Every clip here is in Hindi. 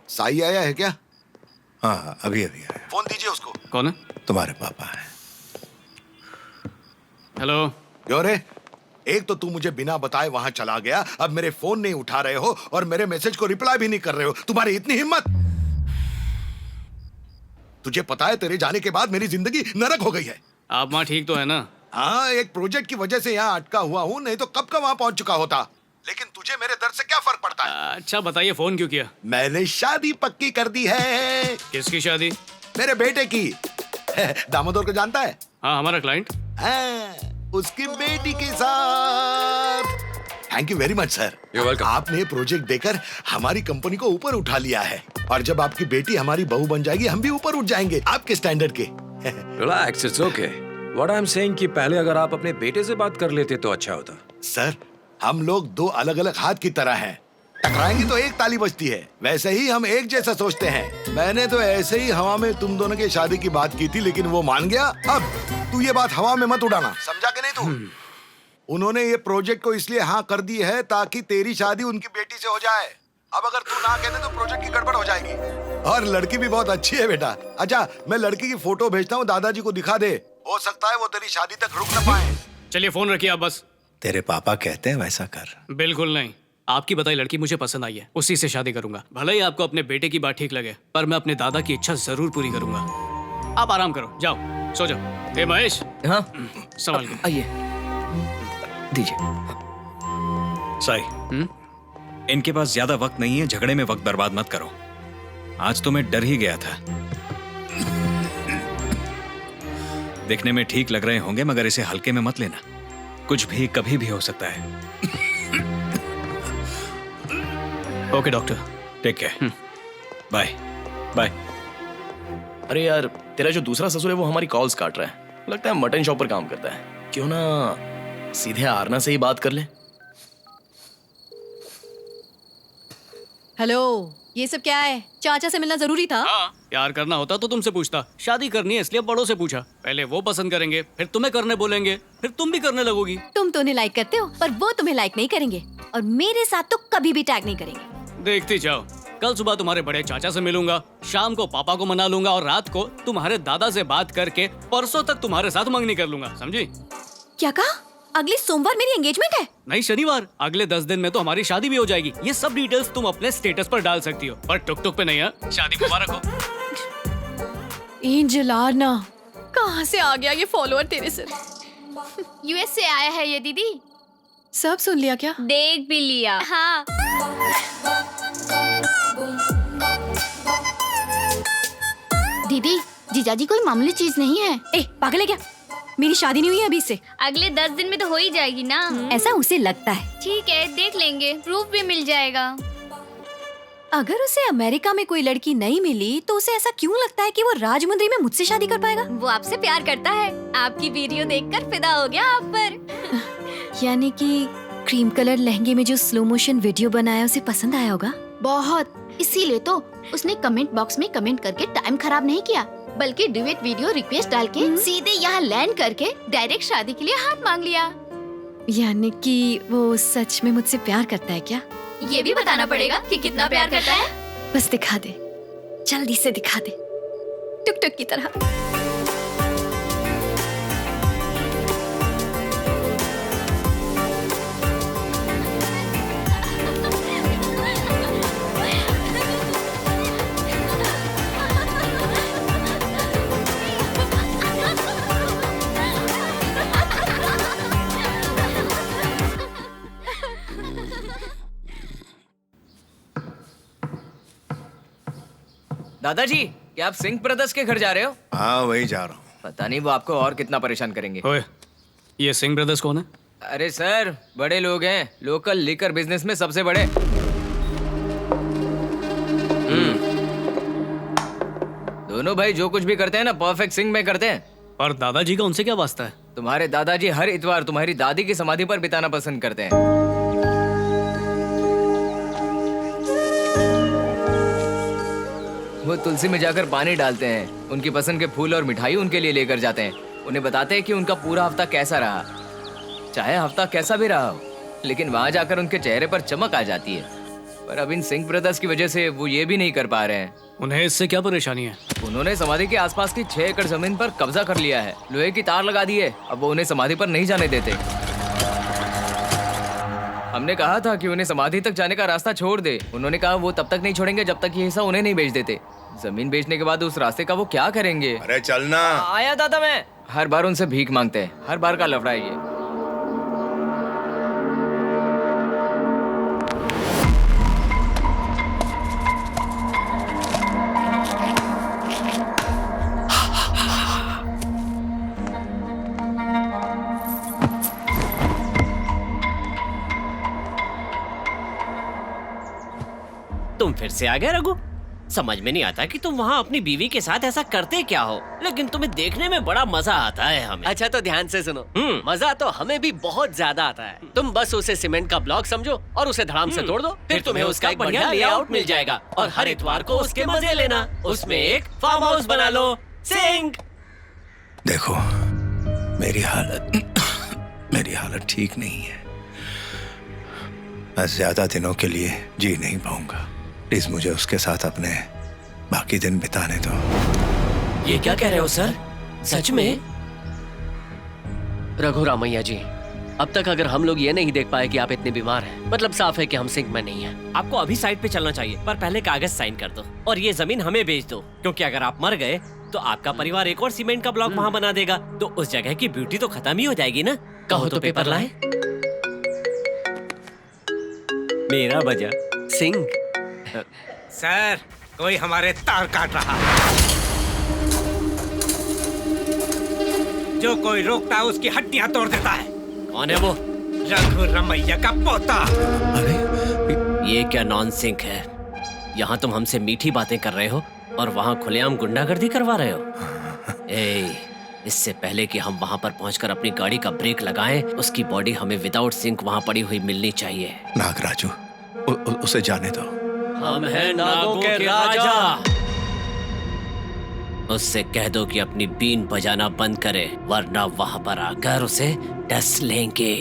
साई आया है क्या? हाँ, अभी अभी आया। फोन दीजिए उसको। कौन है? तुम्हारे पापा हैं। हेलो। क्यों रे? एक तो तू मुझे बिना बताए वहां चला गया, अब मेरे फोन नहीं उठा रहे हो और मेरे मैसेज को रिप्लाई भी नहीं कर रहे हो। तुम्हारी इतनी हिम्मत! तुझे पता है तेरे जाने के बाद मेरी जिंदगी नरक हो गई है। आप वहाँ ठीक तो है ना? हाँ, एक प्रोजेक्ट की वजह से यहाँ अटका हुआ हूँ, नहीं तो कब का वहां पहुंच चुका होता। लेकिन तुझे मेरे दर्द से क्या फर्क पड़ता है? अच्छा बताइए, फोन क्यों किया? मैंने शादी पक्की कर दी है। किसकी शादी? मेरे बेटे की। दामोदर को जानता है? हाँ, हमारा क्लाइंट। हाँ, उसकी बेटी के साथ। Thank you very much sir. आपने प्रोजेक्ट देकर हमारी कंपनी को ऊपर उठा लिया है और जब आपकी बेटी हमारी बहू बन जाएगी हम भी ऊपर उठ जाएंगे आपके स्टैंडर्ड के। Relax, it's okay. What I am saying कि पहले अगर आप अपने बेटे से बात कर लेते तो अच्छा होता। सर, हम लोग दो अलग अलग हाथ की तरह हैं। टकराएंगे तो एक ताली बजती है, वैसे ही हम एक जैसा सोचते हैं। मैंने तो ऐसे ही हवा में तुम दोनों की शादी की बात की थी, लेकिन वो मान गया। अब तू ये बात हवा में मत उड़ाना, समझा कि नहीं तू? उन्होंने ये प्रोजेक्ट को इसलिए हाँ कर दी है ताकि तेरी शादी उनकी बेटी से हो जाए। अब अगर तू ना कहते तो प्रोजेक्ट की गड़बड़ हो जाएगी। और लड़की भी बहुत अच्छी है बेटा। अच्छा, मैं लड़की की फोटो भेजता हूँ, दादाजी को दिखा दे, हो सकता है वो तेरी शादी तक रुक ना पाए। चलिए फोन रखिए आप बस। तेरे पापा कहते हैं वैसा कर। बिल्कुल नहीं, आपकी बताई लड़की मुझे पसंद आई है, उसी से शादी करूंगा। भले ही आपको अपने बेटे की बात ठीक लगे, पर मैं अपने दादा की इच्छा जरूर पूरी करूंगा। आप आराम करो, जाओ सो जाओ। हे महेश। हाँ संभाल के आइए, दीजिए। साई, इनके पास ज्यादा वक्त नहीं है, झगड़े में वक्त बर्बाद मत करो। आज तो मैं डर ही गया था। देखने में ठीक लग रहे होंगे मगर इसे हल्के में मत लेना, कुछ भी कभी भी हो सकता है। Okay doctor, take care, bye bye. अरे यार, तेरा जो दूसरा ससुर है वो हमारी कॉल्स काट रहा है, लगता है मटन शॉप पर काम करता है। क्यों ना सीधे आरना से ही बात कर ले। हेलो, ये सब क्या है? चाचा से मिलना जरूरी था? हाँ, प्यार करना होता तो तुमसे पूछता। शादी करनी है इसलिए बड़ों से पूछा। पहले वो पसंद करेंगे, फिर तुम्हें करने बोलेंगे, फिर तुम भी करने लगोगी। तुम तो उन्हें लाइक करते हो, पर वो तुम्हें लाइक नहीं करेंगे और मेरे साथ तो कभी भी टैग नहीं करेंगे। देखती जाओ, कल सुबह तुम्हारे बड़े चाचा से मिलूंगा, शाम को पापा को मना लूंगा और रात को तुम्हारे दादा से बात करके परसों तक तुम्हारे साथ मंगनी कर लूंगा, समझी? क्या कहा? अगले सोमवार मेरी एंगेजमेंट है? नहीं, शनिवार। अगले 10 दिन में तो हमारी शादी भी हो जाएगी। ये सब डिटेल्स तुम अपने स्टेटस पर डाल सकती हो, पर टुक टुक पे नहीं है। शादी मुबारक हो। एंजल आरना, कहाँ से आ गया ये फॉलोअर तेरे सिर? यूएस से आया है ये दीदी। सब सुन लिया क्या? देख भी लिया। हाँ। दीदी, जीजाजी कोई मामूली चीज नहीं है। ए, पागल है क्या? मेरी शादी नहीं हुई है अभी से। अगले 10 दिन में तो हो ही जाएगी ना। ऐसा उसे लगता है। ठीक है, देख लेंगे, प्रूफ भी मिल जाएगा। अगर उसे अमेरिका में कोई लड़की नहीं मिली तो उसे ऐसा क्यों लगता है कि वो राजमुंद्री में मुझसे शादी कर पाएगा? वो आपसे प्यार करता है, आपकी वीडियो देखकर फिदा हो गया आप पर। यानी कि क्रीम कलर लहंगे में जो स्लो मोशन वीडियो बनाया उसे पसंद आया होगा बहुत, इसीलिए तो उसने कमेंट बॉक्स में कमेंट करके टाइम खराब नहीं किया, बल्कि डुएट वीडियो रिक्वेस्ट डाल के सीधे यहाँ लैंड करके डायरेक्ट शादी के लिए हाथ मांग लिया। यानी कि वो सच में मुझसे प्यार करता है क्या? ये भी बताना पड़ेगा कि कितना प्यार करता है। बस दिखा दे, जल्दी से दिखा दे, टुक टुक की तरह। दादाजी, क्या आप सिंह ब्रदर्स के घर जा रहे हो? हाँ, वही जा रहा हूँ। पता नहीं वो आपको और कितना परेशान करेंगे। ओए, ये सिंह ब्रदर्स कौन है? अरे सर, बड़े लोग हैं, लोकल लिकर बिजनेस में सबसे बड़े। दोनों भाई जो कुछ भी करते हैं ना, परफेक्ट सिंह में करते हैं। और दादाजी का उनसे क्या वास्ता है? तुम्हारे दादाजी हर इतवार तुम्हारी दादी की समाधि पर बिताना पसंद करते हैं। वो तुलसी में जाकर पानी डालते हैं, उनकी पसंद के फूल और मिठाई उनके लिए लेकर जाते हैं, उन्हें बताते हैं कि उनका पूरा हफ्ता कैसा रहा, चाहे हफ्ता कैसा भी रहा हो, लेकिन वहां जाकर उनके चेहरे पर चमक आ जाती है। पर अब इन सिंह ब्रदर्स की वजह से वो ये भी नहीं कर पा रहे हैं। उन्हें इससे क्या परेशानी है? उन्होंने समाधि के आसपास की 6 एकड़ जमीन पर कब्जा कर लिया है, लोहे की तार लगा दी है। अब वो उन्हें समाधि पर नहीं जाने देते। हमने कहा था कि उन्हें समाधि तक जाने का रास्ता छोड़ दे। उन्होंने कहा वो तब तक नहीं छोड़ेंगे जब तक ये हिस्सा उन्हें नहीं बेच देते। जमीन बेचने के बाद उस रास्ते का वो क्या करेंगे? अरे चलना। आया दादा मैं। हर बार उनसे भीख मांगते हैं, हर बार का लफड़ा है ये। तुम फिर से आ गए रघु। समझ में नहीं आता कि तुम वहाँ अपनी बीवी के साथ ऐसा करते क्या हो, लेकिन तुम्हें देखने में बड़ा मजा आता है हमें। अच्छा तो ध्यान से सुनो, मजा तो हमें भी बहुत ज्यादा आता है। तुम बस उसे सीमेंट का ब्लॉक समझो और उसे धड़ाम से तोड़ दो, फिर तुम्हें उसका एक बढ़िया लेआउट मिल जाएगा और हर इतवार को उसके मजे लेना। उसमें एक फार्म हाउस बना लो। सिंह देखो, मेरी हालत ठीक नहीं है। मैं ज्यादा दिनों के लिए जी नहीं पाऊंगा। प्लीज मुझे उसके साथ अपने बाकी दिन बिताने दो। ये क्या कह रहे हो सर? सच में? रघु रामैया जी, अब तक अगर हम लोग ये नहीं देख पाए कि आप इतने बीमार हैं, मतलब साफ है कि हम सिंक में नहीं हैं। आपको अभी साइड पे चलना चाहिए, पर पहले कागज साइन कर दो और ये जमीन हमें बेच दो, क्योंकि अगर आप मर गए तो आपका परिवार एक और सीमेंट का ब्लॉक वहाँ बना देगा, तो उस जगह की ब्यूटी तो खत्म ही हो जाएगी ना। कहो तो पेपर लाए। मेरा बजा। सिंह सर, कोई हमारे तार काट रहा है। जो कोई रोकता है उसकी हड्डियां तोड़ देता है। कौन है वो? रघु रमैया का पोता। अरे ये क्या नॉनसेंस है? यहाँ तुम हमसे मीठी बातें कर रहे हो और वहाँ खुलेआम गुंडागर्दी करवा रहे हो। इससे पहले कि हम वहाँ पर पहुँचकर अपनी गाड़ी का ब्रेक लगाएं, उसकी बॉडी हमें विदाउट सिंक वहाँ पड़ी हुई मिलनी चाहिए। नागराजू, उसे जाने दो। हम हैं नागों के राजा। उससे कह दो कि अपनी बीन बजाना बंद करे, वरना वहाँ पर आकर उसे डस लेंगे।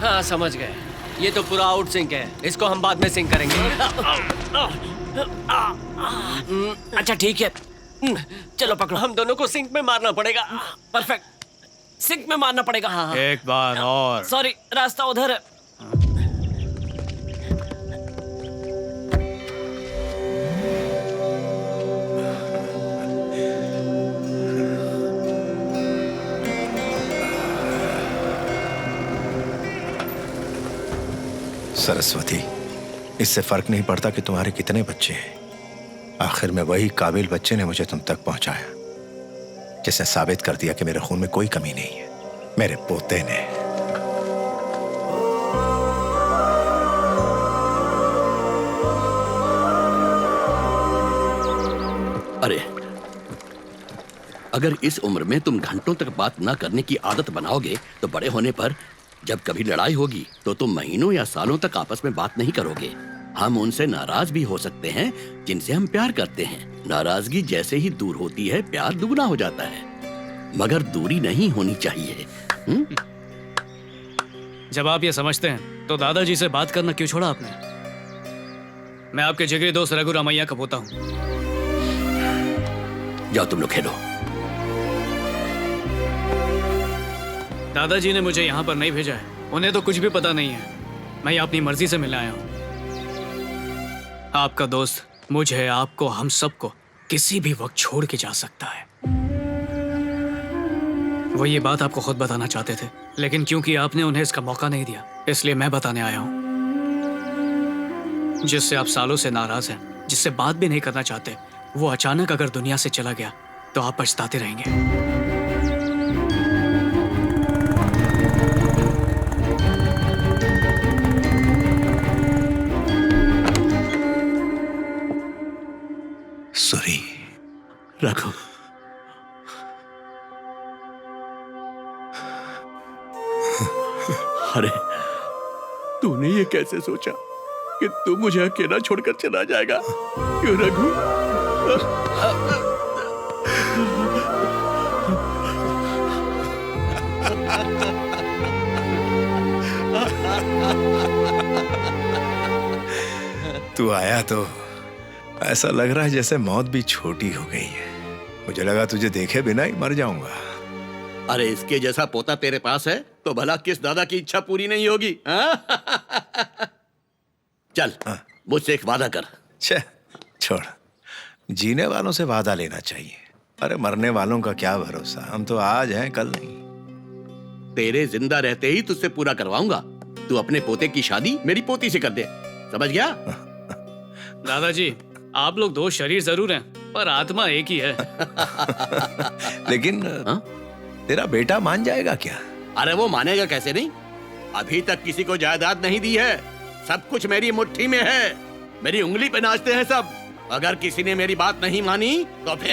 हाँ समझ गए, ये तो पूरा आउट सिंक है, इसको हम बाद में सिंक करेंगे। अच्छा ठीक है, चलो पकड़ो। हम दोनों को सिंक में मारना पड़ेगा। परफेक्ट, सिंक में मारना पड़ेगा। एक बार और। सॉरी, रास्ता उधर है। सरस्वती, इससे फर्क नहीं पड़ता कि तुम्हारे कितने बच्चे हैं। आखिर में वही काबिल बच्चे ने मुझे तुम तक पहुंचाया, जिसने साबित कर दिया कि मेरे खून में कोई कमी नहीं है। मेरे पोते ने। अरे अगर इस उम्र में तुम घंटों तक बात ना करने की आदत बनाओगे तो बड़े होने पर जब कभी लड़ाई होगी तो तुम महीनों या सालों तक आपस में बात नहीं करोगे। हम उनसे नाराज भी हो सकते हैं जिनसे हम प्यार करते हैं। नाराजगी जैसे ही दूर होती है प्यार दुगना हो जाता है, मगर दूरी नहीं होनी चाहिए। जब आप ये समझते हैं तो दादाजी से बात करना क्यों छोड़ा आपने? मैं आपके जिगरी दोस्त रघु रामैया का पोता हूँ। जाओ तुम लोग खेलो। दादाजी ने मुझे यहाँ पर नहीं भेजा है, उन्हें तो कुछ भी पता नहीं है। मैं यहाँ अपनी मर्जी से मिलने आया हूँ। आपका दोस्त मुझे, आपको, हम सबको किसी भी वक्त छोड़ के जा सकता है। वो ये बात आपको खुद बताना चाहते थे, लेकिन क्योंकि आपने उन्हें इसका मौका नहीं दिया, इसलिए मैं बताने आया हूँ। जिससे आप सालों से नाराज हैं, जिससे बात भी नहीं करना चाहते, वो अचानक अगर दुनिया से चला गया तो आप पछताते रहेंगे। सूरी, रघु, अरे तूने ये कैसे सोचा कि तू मुझे अकेला छोड़कर चला जाएगा? क्यों रघु? तू आया तो ऐसा लग रहा है जैसे मौत भी छोटी हो गई है। मुझे लगा तुझे देखे बिना ही मर जाऊंगा। अरे इसके जैसा पोता तेरे पास है तो भला किस दादा की इच्छा पूरी नहीं होगी? चल मुझसे एक वादा कर। छोड़, जीने वालों से वादा लेना चाहिए। अरे मरने वालों का क्या भरोसा, हम तो आज हैं कल नहीं। तेरे जिंदा रहते ही तुझसे पूरा करवाऊंगा। तू अपने पोते की शादी मेरी पोती से कर दे, समझ गया? दादाजी, आप लोग दो शरीर जरूर हैं, पर आत्मा एक ही है। लेकिन तेरा बेटा मान जाएगा क्या? अरे वो मानेगा कैसे नहीं? अभी तक किसी को जायदाद नहीं दी है, सब कुछ मेरी मुट्ठी में है। मेरी उंगली पे नाचते हैं सब। अगर किसी ने मेरी बात नहीं मानी तो फिर